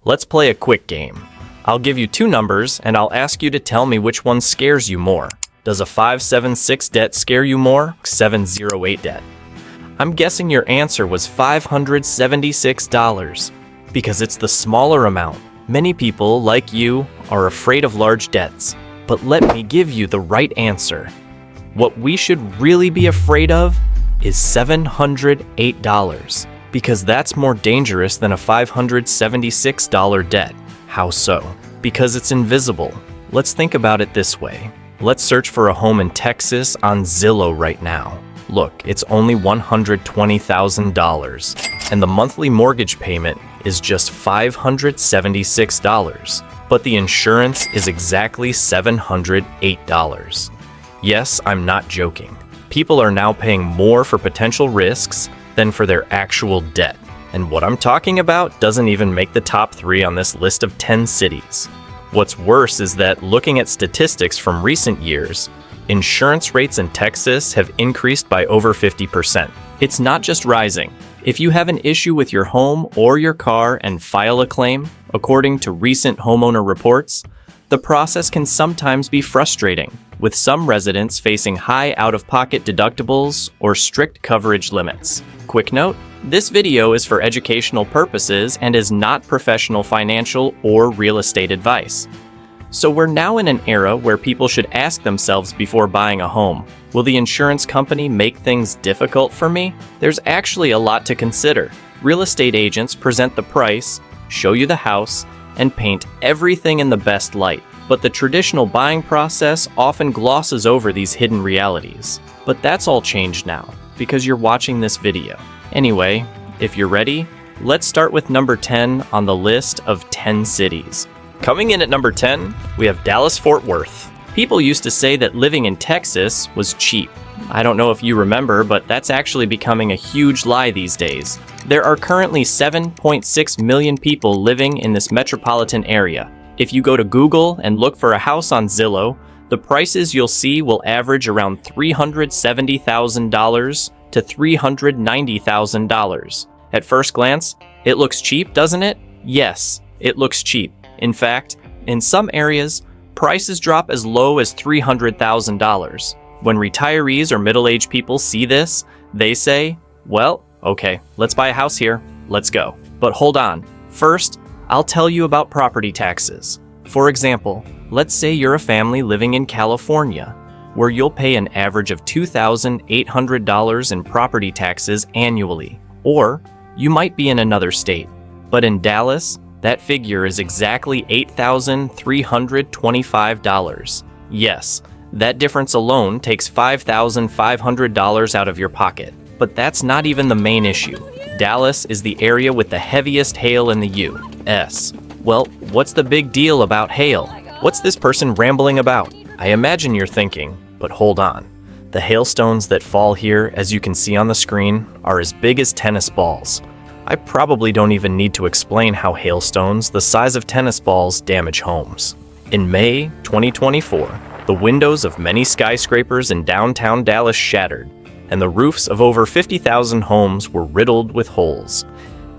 Let's play a quick game. I'll give you two numbers and I'll ask you to tell me which one scares you more. Does a 576 debt scare you more? 708 debt. I'm guessing your answer was $576 because it's the smaller amount. Many people, like you, are afraid of large debts. But let me give you the right answer. What we should really be afraid of is $708 because that's more dangerous than a $576 debt. How so? Because it's invisible. Let's think about it this way. Let's search for a home in Texas on Zillow right now. Look, it's only $120,000, and the monthly mortgage payment is just $576, but the insurance is exactly $708. Yes, I'm not joking. People are now paying more for potential risks than for their actual debt. And what I'm talking about doesn't even make the top 3 on this list of 10 cities. What's worse is that looking at statistics from recent years, insurance rates in Texas have increased by over 50%. It's not just rising. If you have an issue with your home or your car and file a claim, according to recent homeowner reports, the process can sometimes be frustrating, with some residents facing high out-of-pocket deductibles or strict coverage limits. Quick note, this video is for educational purposes and is not professional financial or real estate advice. So we're now in an era where people should ask themselves before buying a home, will the insurance company make things difficult for me? There's actually a lot to consider. Real estate agents present the price, show you the house, and paint everything in the best light. But the traditional buying process often glosses over these hidden realities. But that's all changed now, because you're watching this video. Anyway, if you're ready, let's start with number 10 on the list of 10 cities. Coming in at number 10, we have Dallas-Fort Worth. People used to say that living in Texas was cheap. I don't know if you remember, but that's actually becoming a huge lie these days. There are currently 7.6 million people living in this metropolitan area. If you go to Google and look for a house on Zillow, the prices you'll see will average around $370,000 to $390,000. At first glance, it looks cheap, doesn't it? Yes, it looks cheap. In fact, in some areas, prices drop as low as $300,000. When retirees or middle-aged people see this, they say, well, okay, let's buy a house here, let's go. But hold on, first, I'll tell you about property taxes. For example, let's say you're a family living in California, where you'll pay an average of $2,800 in property taxes annually. Or you might be in another state, but in Dallas, that figure is exactly $8,325. Yes, that difference alone takes $5,500 out of your pocket. But that's not even the main issue. Dallas is the area with the heaviest hail in the U.S. Well, what's the big deal about hail? What's this person rambling about? I imagine you're thinking, but hold on. The hailstones that fall here, as you can see on the screen, are as big as tennis balls. I probably don't even need to explain how hailstones the size of tennis balls damage homes. In May 2024, the windows of many skyscrapers in downtown Dallas shattered, and the roofs of over 50,000 homes were riddled with holes.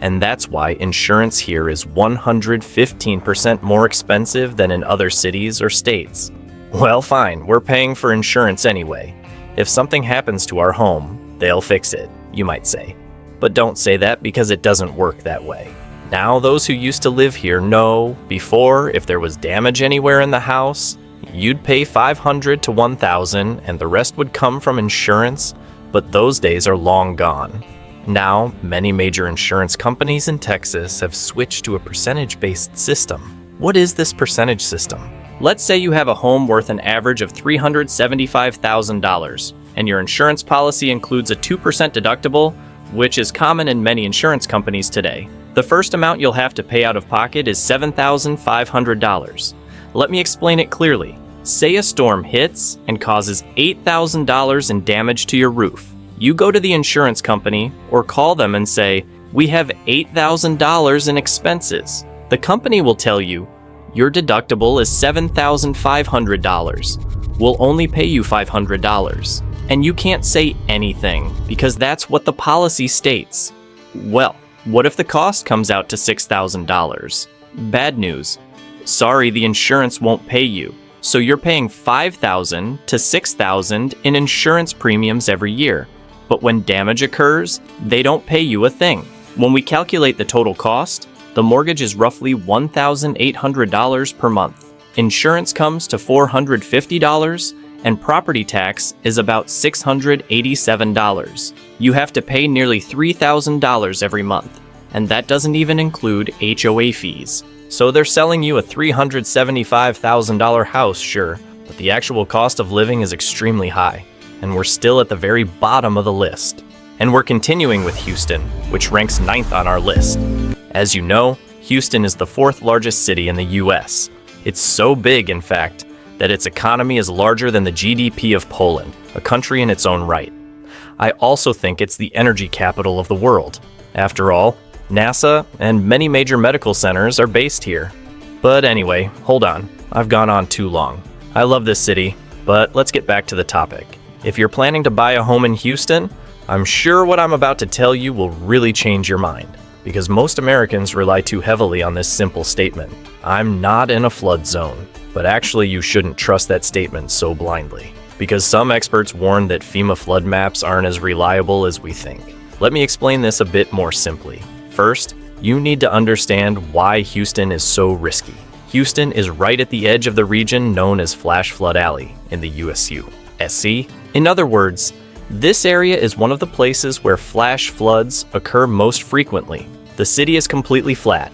And that's why insurance here is 115% more expensive than in other cities or states. Well, fine, we're paying for insurance anyway. If something happens to our home, they'll fix it, you might say. But don't say that because it doesn't work that way. Now, those who used to live here know before, if there was damage anywhere in the house, you'd pay $500 to $1,000 and the rest would come from insurance, but those days are long gone. Now, many major insurance companies in Texas have switched to a percentage-based system. What is this percentage system? Let's say you have a home worth an average of $375,000, and your insurance policy includes a 2% deductible, which is common in many insurance companies today. The first amount you'll have to pay out of pocket is $7,500. Let me explain it clearly. Say a storm hits and causes $8,000 in damage to your roof. You go to the insurance company or call them and say, "We have $8,000 in expenses." The company will tell you, "Your deductible is $7,500. We'll only pay you $500. And you can't say anything because that's what the policy states. Well, what if the cost comes out to $6,000? Bad news. Sorry, the insurance won't pay you. So you're paying $5,000 to $6,000 in insurance premiums every year. But when damage occurs, they don't pay you a thing. When we calculate the total cost, the mortgage is roughly $1,800 per month. Insurance comes to $450, and property tax is about $687. You have to pay nearly $3,000 every month, and that doesn't even include HOA fees. So they're selling you a $375,000 house, sure, but the actual cost of living is extremely high, and we're still at the very bottom of the list. And we're continuing with Houston, which ranks 9th on our list. As you know, Houston is the 4th largest city in the US. It's so big, in fact, that its economy is larger than the GDP of Poland, a country in its own right. I also think it's the energy capital of the world. After all, NASA and many major medical centers are based here. But anyway, hold on, I've gone on too long. I love this city, but let's get back to the topic. If you're planning to buy a home in Houston, I'm sure what I'm about to tell you will really change your mind, because most Americans rely too heavily on this simple statement: I'm not in a flood zone. But actually, you shouldn't trust that statement so blindly, because some experts warn that FEMA flood maps aren't as reliable as we think. Let me explain this a bit more simply. First, you need to understand why Houston is so risky. Houston is right at the edge of the region known as Flash Flood Alley in the USU. SC? In other words, this area is one of the places where flash floods occur most frequently. The city is completely flat.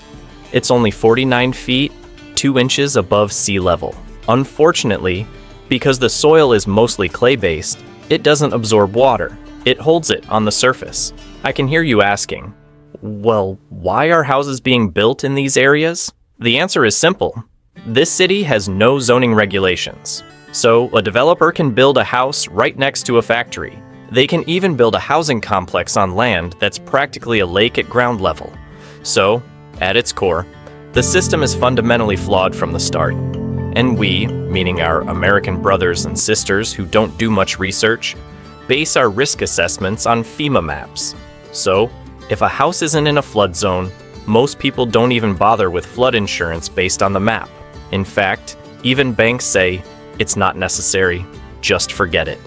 It's only 49 feet, 2 inches above sea level. Unfortunately, because the soil is mostly clay-based, it doesn't absorb water. It holds it on the surface. I can hear you asking, well, why are houses being built in these areas? The answer is simple. This city has no zoning regulations. So a developer can build a house right next to a factory. They can even build a housing complex on land that's practically a lake at ground level. So, at its core, the system is fundamentally flawed from the start. And we, meaning our American brothers and sisters who don't do much research, base our risk assessments on FEMA maps. So, if a house isn't in a flood zone, most people don't even bother with flood insurance based on the map. In fact, even banks say, it's not necessary, just forget it.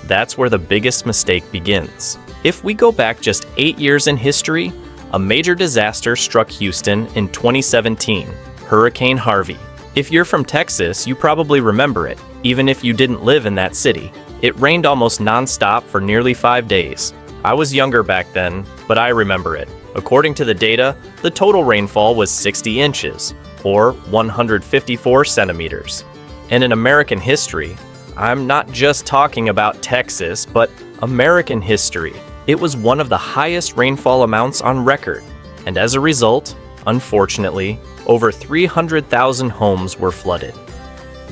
That's where the biggest mistake begins. If we go back just 8 years in history, a major disaster struck Houston in 2017, Hurricane Harvey. If you're from Texas, you probably remember it, even if you didn't live in that city. It rained almost non-stop for nearly 5 days. I was younger back then, but I remember it. According to the data, the total rainfall was 60 inches, or 154 centimeters. And in American history, I'm not just talking about Texas, but American history, it was one of the highest rainfall amounts on record. And as a result, unfortunately, over 300,000 homes were flooded.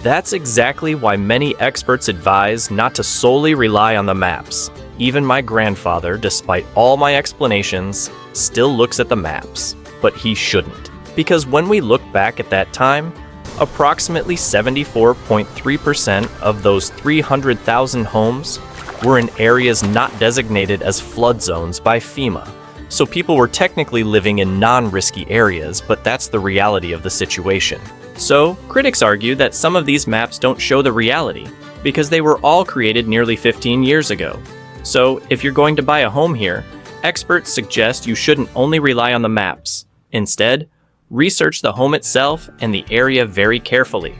That's exactly why many experts advise not to solely rely on the maps. Even my grandfather, despite all my explanations, still looks at the maps. But he shouldn't. Because when we look back at that time, approximately 74.3% of those 300,000 homes were in areas not designated as flood zones by FEMA. So people were technically living in non-risky areas, but that's the reality of the situation. So critics argue that some of these maps don't show the reality, because they were all created nearly 15 years ago. So if you're going to buy a home here, experts suggest you shouldn't only rely on the maps. Instead, research the home itself and the area very carefully.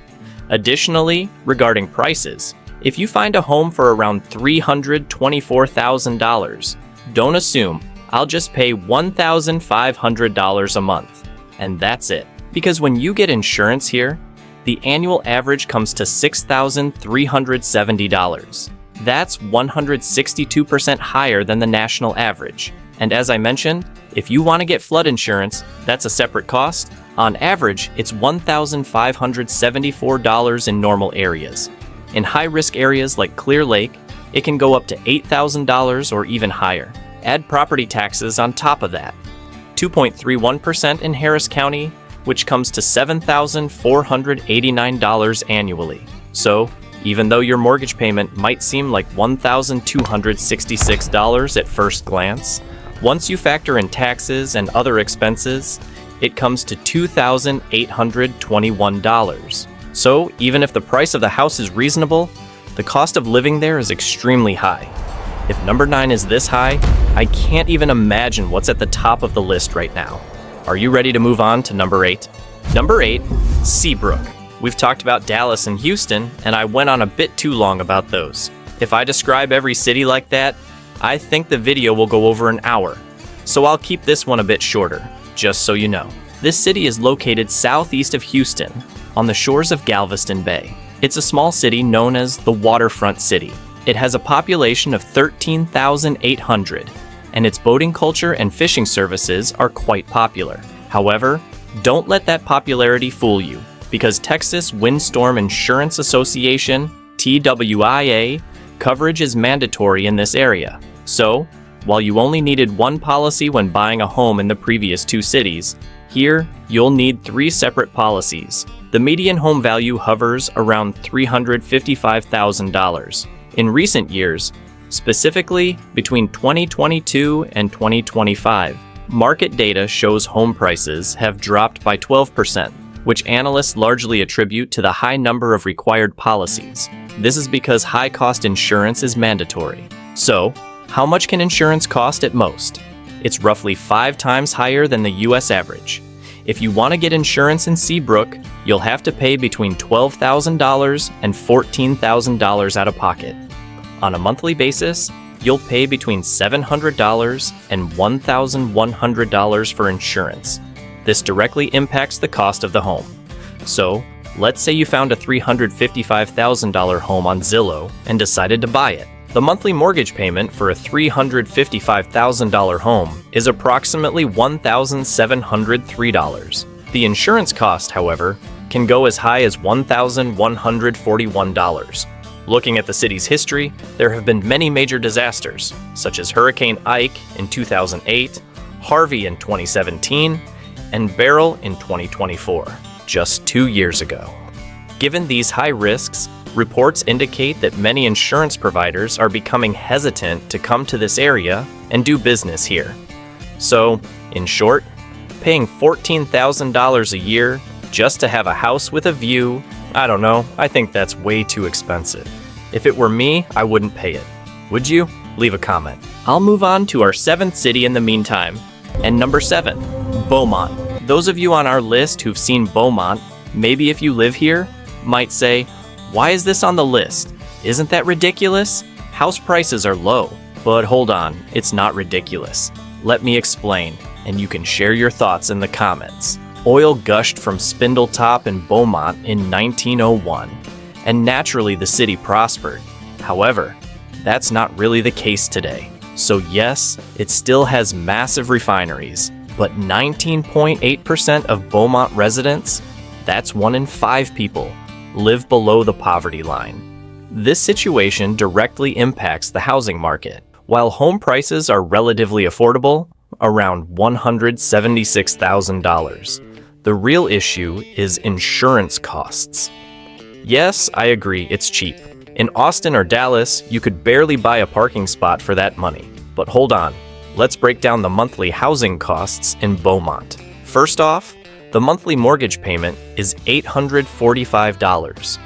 Additionally, regarding prices, if you find a home for around $324,000, don't assume I'll just pay $1,500 a month, and that's it. Because when you get insurance here, the annual average comes to $6,370. That's 162% higher than the national average. And as I mentioned, if you want to get flood insurance, that's a separate cost. On average, it's $1,574 in normal areas. In high-risk areas like Clear Lake, it can go up to $8,000 or even higher. Add property taxes on top of that. 2.31% in Harris County, which comes to $7,489 annually. So, even though your mortgage payment might seem like $1,266 at first glance, once you factor in taxes and other expenses, it comes to $2,821. So even if the price of the house is reasonable, the cost of living there is extremely high. If number 9 is this high, I can't even imagine what's at the top of the list right now. Are you ready to move on to number 8? Number 8, Seabrook. We've talked about Dallas and Houston, and I went on a bit too long about those. If I describe every city like that, I think the video will go over an hour. So I'll keep this one a bit shorter, just so you know. This city is located southeast of Houston, on the shores of Galveston Bay. It's a small city known as the Waterfront City. It has a population of 13,800, and its boating culture and fishing services are quite popular. However, don't let that popularity fool you, because Texas Windstorm Insurance Association, TWIA, coverage is mandatory in this area. So, while you only needed one policy when buying a home in the previous 2 cities, here you'll need 3 separate policies. The median home value hovers around $355,000. In recent years, specifically between 2022 and 2025, market data shows home prices have dropped by 12%, which analysts largely attribute to the high number of required policies. This is because high-cost insurance is mandatory. So, how much can insurance cost at most? It's roughly 5 times higher than the US average. If you want to get insurance in Seabrook, you'll have to pay between $12,000 and $14,000 out of pocket. On a monthly basis, you'll pay between $700 and $1,100 for insurance. This directly impacts the cost of the home. So, let's say you found a $355,000 home on Zillow and decided to buy it. The monthly mortgage payment for a $355,000 home is approximately $1,703. The insurance cost, however, can go as high as $1,141. Looking at the city's history, there have been many major disasters, such as Hurricane Ike in 2008, Harvey in 2017, and Beryl in 2024, just 2 years ago. Given these high risks, reports indicate that many insurance providers are becoming hesitant to come to this area and do business here. So, in short, paying $14,000 a year just to have a house with a view, I don't know, I think that's way too expensive. If it were me, I wouldn't pay it. Would you? Leave a comment. I'll move on to our 7th city in the meantime. And number 7, Beaumont. Those of you on our list who've seen Beaumont, maybe if you live here, might say, why is this on the list? Isn't that ridiculous? House prices are low. But hold on, it's not ridiculous. Let me explain, and you can share your thoughts in the comments. Oil gushed from Spindletop in Beaumont in 1901, and naturally the city prospered. However, that's not really the case today. So yes, it still has massive refineries, but 19.8% of Beaumont residents, that's 1 in 5 people, live below the poverty line. This situation directly impacts the housing market. While home prices are relatively affordable, around $176,000, the real issue is insurance costs. Yes, I agree, it's cheap. In Austin or Dallas, you could barely buy a parking spot for that money. But hold on, let's break down the monthly housing costs in Beaumont. First off, the monthly mortgage payment is $845,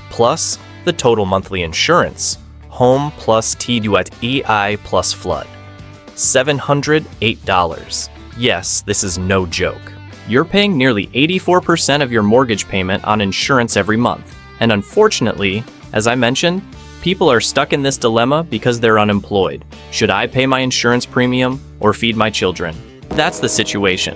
plus the total monthly insurance, home plus TWEI plus flood, $708. Yes, this is no joke. You're paying nearly 84% of your mortgage payment on insurance every month. And unfortunately, as I mentioned, people are stuck in this dilemma because they're unemployed. Should I pay my insurance premium or feed my children? That's the situation.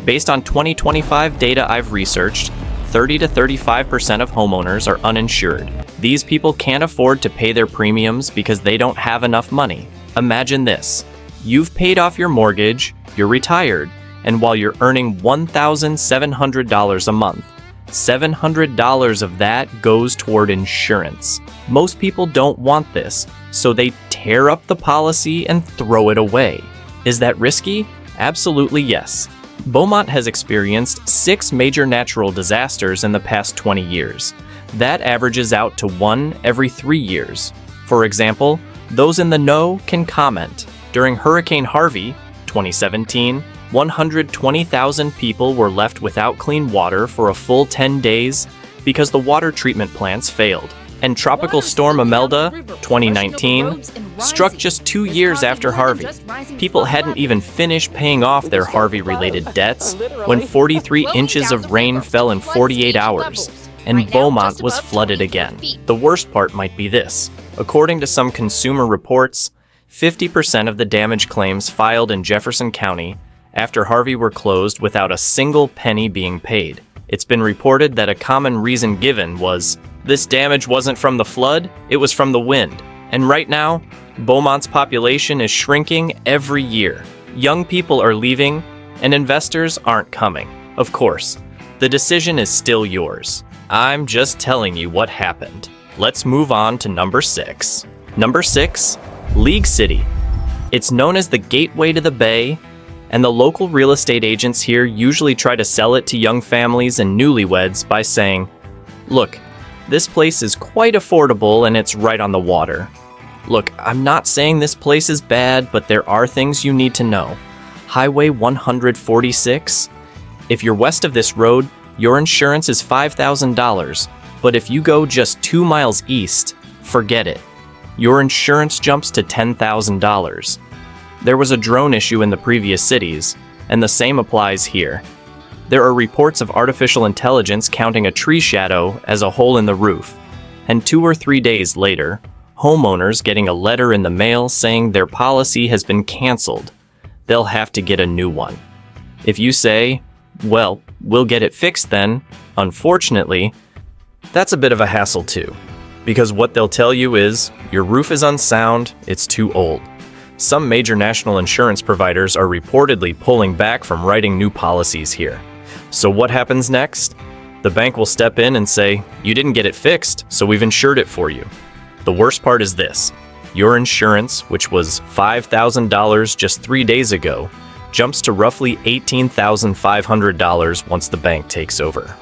Based on 2025 data I've researched, 30 to 35% of homeowners are uninsured. These people can't afford to pay their premiums because they don't have enough money. Imagine this. You've paid off your mortgage, you're retired, and while you're earning $1,700 a month, $700 of that goes toward insurance. Most people don't want this, so they tear up the policy and throw it away. Is that risky? Absolutely yes. Beaumont has experienced 6 major natural disasters in the past 20 years. That averages out to 1 every 3 years. For example, those in the know can comment. During Hurricane Harvey, 2017, 120,000 people were left without clean water for a full 10 days because the water treatment plants failed. And Tropical Storm Imelda, 2019, struck just 2 years after Harvey. People hadn't even finished paying off their Harvey-related debts when 43 inches of rain fell in 48 hours, and Beaumont was flooded again. The worst part might be this. According to some Consumer Reports, 50% of the damage claims filed in Jefferson County after Harvey were closed without a single penny being paid. It's been reported that a common reason given was, this damage wasn't from the flood, it was from the wind. And right now, Beaumont's population is shrinking every year. Young people are leaving, and investors aren't coming. Of course, the decision is still yours. I'm just telling you what happened. Let's move on to number 6. Number 6, League City. It's known as the gateway to the Bay, and the local real estate agents here usually try to sell it to young families and newlyweds by saying, look, this place is quite affordable and it's right on the water. Look, I'm not saying this place is bad, but there are things you need to know. Highway 146. If you're west of this road, your insurance is $5,000, but if you go just 2 miles east, forget it. Your insurance jumps to $10,000. There was a drone issue in the previous cities, and the same applies here. There are reports of artificial intelligence counting a tree shadow as a hole in the roof, and 2 or 3 days later, homeowners getting a letter in the mail saying their policy has been canceled. They'll have to get a new one. If you say, well, we'll get it fixed then, unfortunately, that's a bit of a hassle too, because what they'll tell you is, your roof is unsound, it's too old. Some major national insurance providers are reportedly pulling back from writing new policies here. So what happens next? The bank will step in and say, you didn't get it fixed, so we've insured it for you. The worst part is this. Your insurance, which was $5,000 just 3 days ago, jumps to roughly $18,500 once the bank takes over.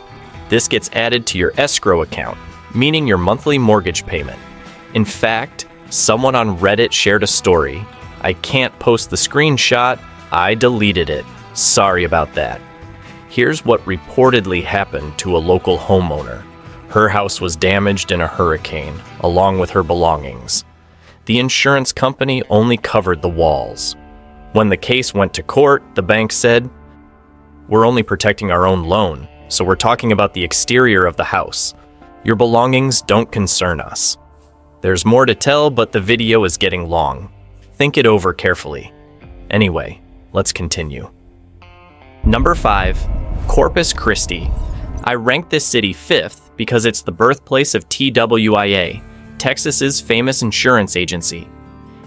This gets added to your escrow account, meaning your monthly mortgage payment. In fact, someone on Reddit shared a story. I can't post the screenshot, I deleted it. Sorry about that. Here's what reportedly happened to a local homeowner. Her house was damaged in a hurricane, along with her belongings. The insurance company only covered the walls. When the case went to court, the bank said, we're only protecting our own loan, so we're talking about the exterior of the house. Your belongings don't concern us. There's more to tell, but the video is getting long. Think it over carefully. Anyway, let's continue. Number 5, Corpus Christi. I ranked this city 5th because it's the birthplace of TWIA, Texas's famous insurance agency.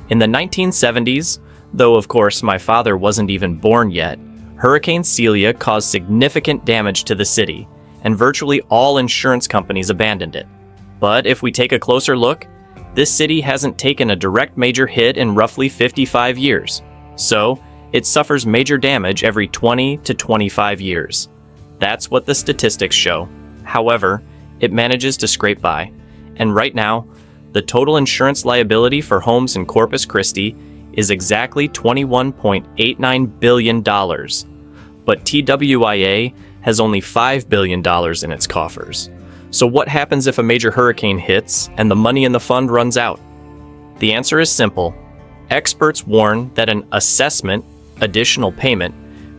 In the 1970s, though of course my father wasn't even born yet, Hurricane Celia caused significant damage to the city, and virtually all insurance companies abandoned it. But if we take a closer look, this city hasn't taken a direct major hit in roughly 55 years. So, it suffers major damage every 20 to 25 years. That's what the statistics show. However, it manages to scrape by. And right now, the total insurance liability for homes in Corpus Christi is exactly $21.89 billion. But TWIA has only $5 billion in its coffers. So what happens if a major hurricane hits and the money in the fund runs out? The answer is simple. Experts warn that an assessment, additional payment,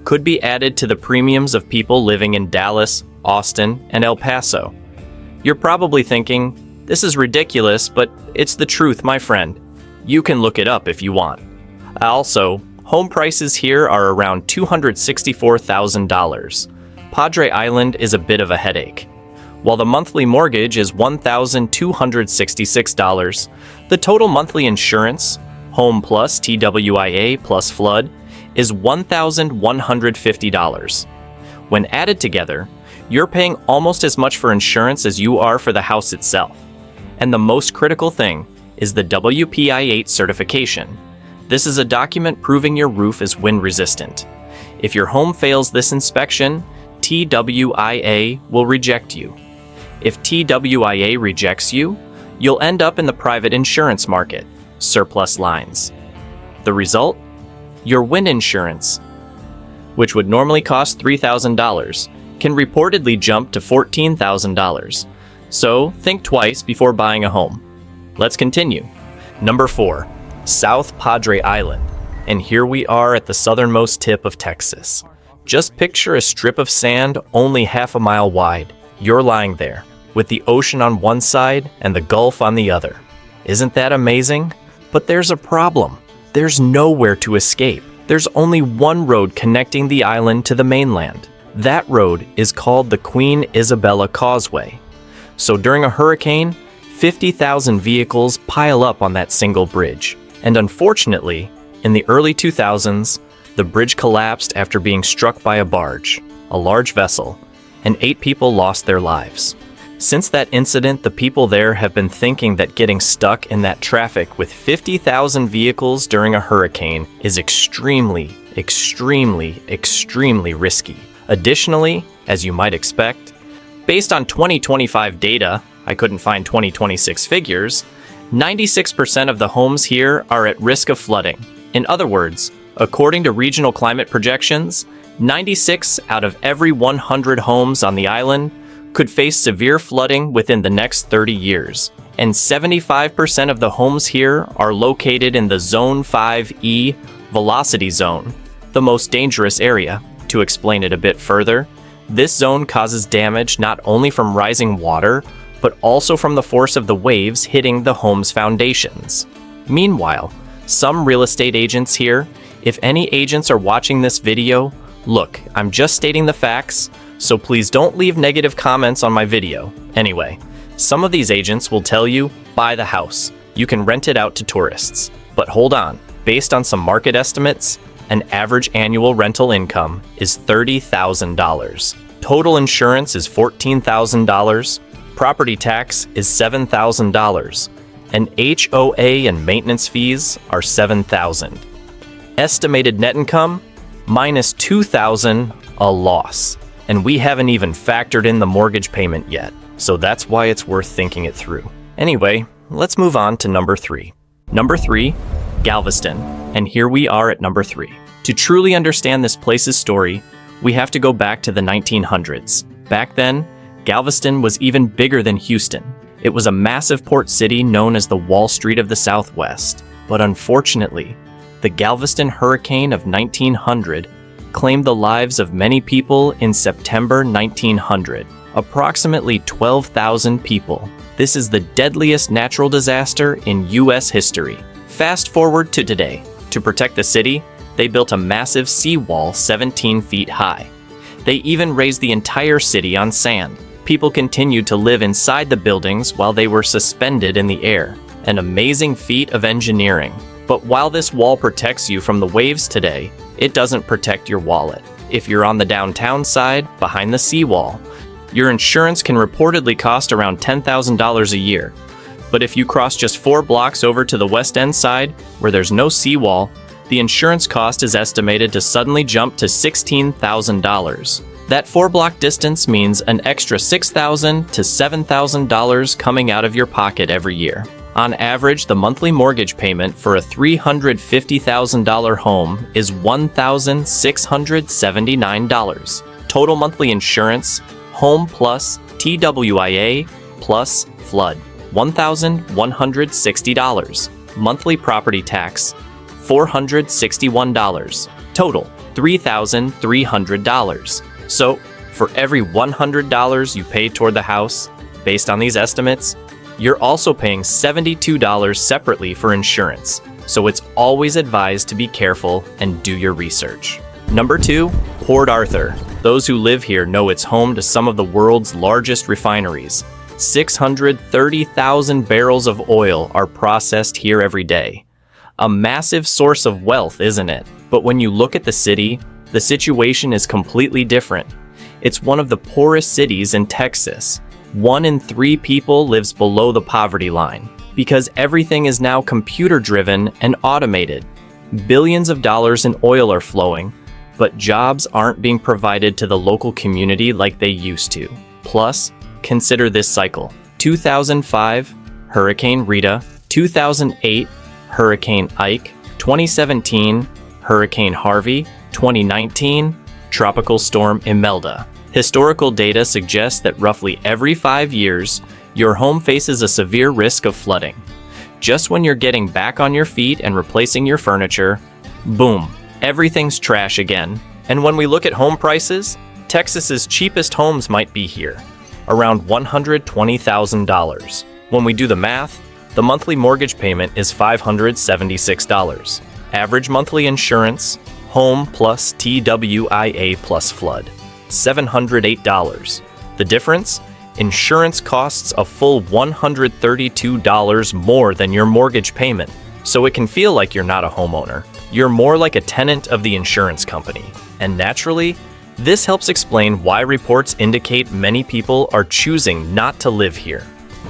could be added to the premiums of people living in Dallas, Austin, and El Paso. You're probably thinking, this is ridiculous, but it's the truth, my friend. You can look it up if you want. Also, home prices here are around $264,000. Padre Island is a bit of a headache. While the monthly mortgage is $1,266, the total monthly insurance, home plus TWIA plus flood, is $1,150. When added together, you're paying almost as much for insurance as you are for the house itself. And the most critical thing is the WPI8 certification. This is a document proving your roof is wind resistant. If your home fails this inspection, TWIA will reject you. If TWIA rejects you, you'll end up in the private insurance market, surplus lines. The result? Your wind insurance. which would normally cost $3,000, can reportedly jump to $14,000. So think twice before buying a home. Let's continue. Number 4, South Padre Island. And here we are at the southernmost tip of Texas. Just picture a strip of sand only half a mile wide. You're lying there, with the ocean on one side and the Gulf on the other. Isn't that amazing? But there's a problem. There's nowhere to escape. There's only one road connecting the island to the mainland. That road is called the Queen Isabella Causeway. So during a hurricane, 50,000 vehicles pile up on that single bridge. And unfortunately, in the early 2000s, the bridge collapsed after being struck by a barge, a large vessel, and 8 people lost their lives. Since that incident, the people there have been thinking that getting stuck in that traffic with 50,000 vehicles during a hurricane is extremely, extremely, extremely risky. Additionally, as you might expect, based on 2025 data, I couldn't find 2026 figures, 96% of the homes here are at risk of flooding. In other words, according to regional climate projections, 96 out of every 100 homes on the island could face severe flooding within the next 30 years. And 75% of the homes here are located in the Zone 5E velocity zone, the most dangerous area. To explain it a bit further, this zone causes damage not only from rising water, but also from the force of the waves hitting the home's foundations. Meanwhile, some real estate agents here, if any agents are watching this video, look, I'm just stating the facts, so please don't leave negative comments on my video. Anyway, some of these agents will tell you, buy the house. You can rent it out to tourists. But hold on, based on some market estimates, an average annual rental income is $30,000. Total insurance is $14,000. Property tax is $7,000. And HOA and maintenance fees are $7,000. Estimated net income, minus $2,000, a loss. And we haven't even factored in the mortgage payment yet, so that's why it's worth thinking it through. Anyway, let's move on to number 3. Number 3, Galveston. And here we are at number 3. To truly understand this place's story, we have to go back to the 1900s. Back then, Galveston was even bigger than Houston. It was a massive port city known as the Wall Street of the Southwest. But unfortunately, the Galveston hurricane of 1900 claimed the lives of many people in September 1900. Approximately 12,000 people. This is the deadliest natural disaster in U.S. history. Fast forward to today. To protect the city, they built a massive seawall 17 feet high. They even raised the entire city on sand. People continued to live inside the buildings while they were suspended in the air. An amazing feat of engineering. But while this wall protects you from the waves today, it doesn't protect your wallet. If you're on the downtown side, behind the seawall, your insurance can reportedly cost around $10,000 a year. But if you cross just 4 blocks over to the West End side, where there's no seawall, the insurance cost is estimated to suddenly jump to $16,000. That 4-block distance means an extra $6,000 to $7,000 coming out of your pocket every year. On average, the monthly mortgage payment for a $350,000 home is $1,679. Total monthly insurance, home plus TWIA plus flood, $1,160. Monthly property tax, $461. Total, $3,300. So, for every $100 you pay toward the house, based on these estimates, you're also paying $72 separately for insurance. So it's always advised to be careful and do your research. Number 2, Port Arthur. Those who live here know it's home to some of the world's largest refineries. 630,000 barrels of oil are processed here every day. A massive source of wealth, isn't it? But when you look at the city, the situation is completely different. It's one of the poorest cities in Texas. 1 in 3 people lives below the poverty line because everything is now computer-driven and automated. Billions of dollars in oil are flowing, but jobs aren't being provided to the local community like they used to. Plus, consider this cycle. 2005, Hurricane Rita. 2008, Hurricane Ike. 2017, Hurricane Harvey. 2019, Tropical Storm Imelda. Historical data suggests that roughly every 5 years, your home faces a severe risk of flooding. Just when you're getting back on your feet and replacing your furniture, boom, everything's trash again. And when we look at home prices, Texas's cheapest homes might be here, around $120,000. When we do the math, the monthly mortgage payment is $576. Average monthly insurance, home plus TWIA plus flood, $708. The difference? Insurance costs a full $132 more than your mortgage payment. So it can feel like you're not a homeowner. You're more like a tenant of the insurance company. And naturally, this helps explain why reports indicate many people are choosing not to live here.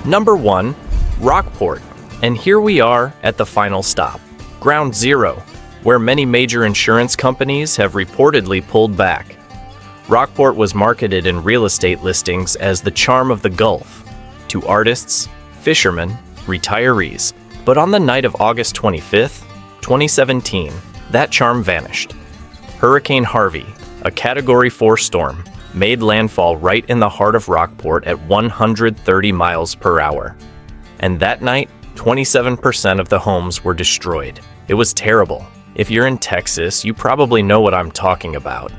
Number 1, Rockport. And here we are at the final stop, Ground Zero, where many major insurance companies have reportedly pulled back. Rockport was marketed in real estate listings as the charm of the Gulf to artists, fishermen, retirees. But on the night of August 25th, 2017, that charm vanished. Hurricane Harvey, a Category 4 storm, made landfall right in the heart of Rockport at 130 miles per hour. And that night, 27% of the homes were destroyed. It was terrible. If you're in Texas, you probably know what I'm talking about.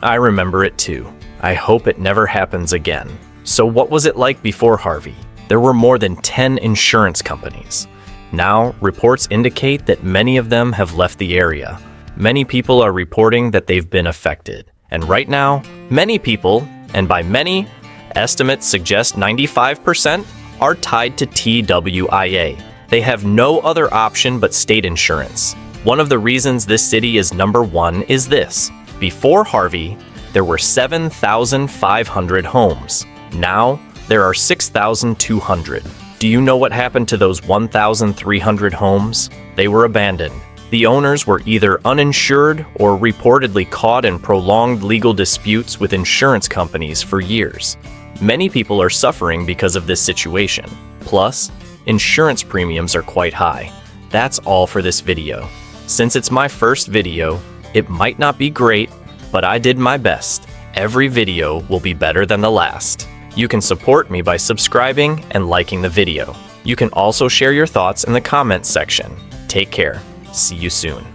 I remember it too. I hope it never happens again. So what was it like before Harvey? There were more than 10 insurance companies. Now, reports indicate that many of them have left the area. Many people are reporting that they've been affected. And right now, many people, and by many, estimates suggest 95%, are tied to TWIA. They have no other option but state insurance. One of the reasons this city is number 1 is this. Before Harvey, there were 7,500 homes. Now, there are 6,200. Do you know what happened to those 1,300 homes? They were abandoned. The owners were either uninsured or reportedly caught in prolonged legal disputes with insurance companies for years. Many people are suffering because of this situation. Plus, insurance premiums are quite high. That's all for this video. Since it's my first video, it might not be great, but I did my best. Every video will be better than the last. You can support me by subscribing and liking the video. You can also share your thoughts in the comments section. Take care. See you soon.